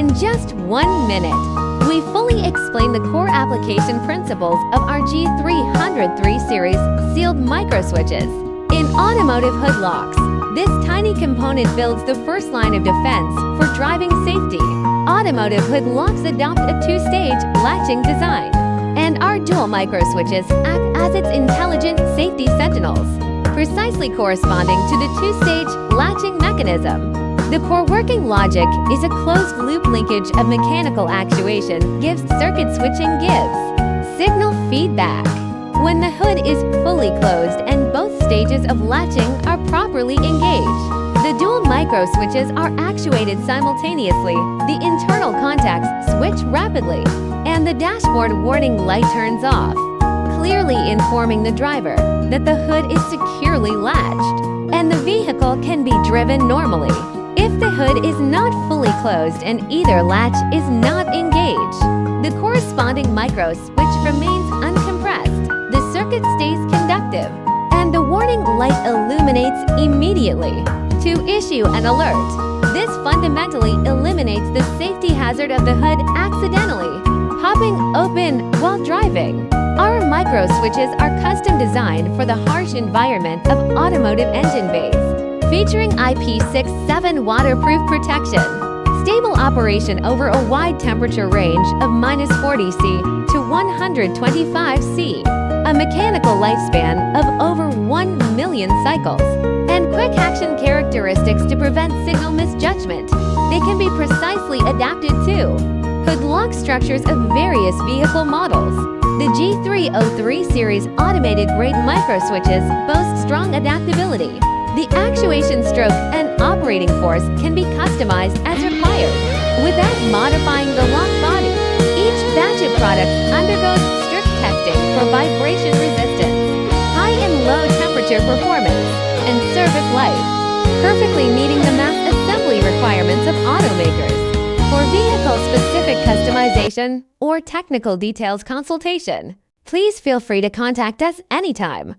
in just 1 minute. We fully explain the core application principles of our G303 series sealed microswitches. In automotive hood locks, this tiny component builds the first line of defense for driving safety. Automotive hood locks adopt a two-stage latching design, and our dual microswitches act as its intelligent safety sentinels, precisely corresponding to the two-stage latching mechanism. The core working logic is a closed-loop linkage of mechanical actuation gives circuit switching signal feedback. When the hood is fully closed and both stages of latching are properly engaged, the dual microswitches are actuated simultaneously. The internal contacts switch rapidly, and the dashboard warning light turns off, clearly informing the driver that the hood is securely latched and the vehicle can be driven normally. If the hood is not fully closed and either latch is not engaged, the corresponding micro switch remains uncompressed, the circuit stays conductive, and the warning light illuminates immediately. To issue an alert, this fundamentally eliminates the safety hazard of the hood accidentally popping open while driving. Our micro switches are custom designed for the harsh environment of automotive engine bays, featuring IP67 waterproof protection, stable operation over a wide temperature range of -40°C to 125°C, a mechanical lifespan of over 1 million cycles, and quick action characteristics to prevent signal misjudgment. They can be precisely adapted to hood lock structures of various vehicle models. The G303 series automated grade microswitches boast strong adaptability. The actuation stroke and operating force can be customized as required without modifying the lock body. Each batch of products undergoes strict testing for vibration resistance, high and low temperature performance, and service life, perfectly meeting the mass assembly requirements of automakers. For vehicle-specific customization or technical details consultation, please feel free to contact us anytime.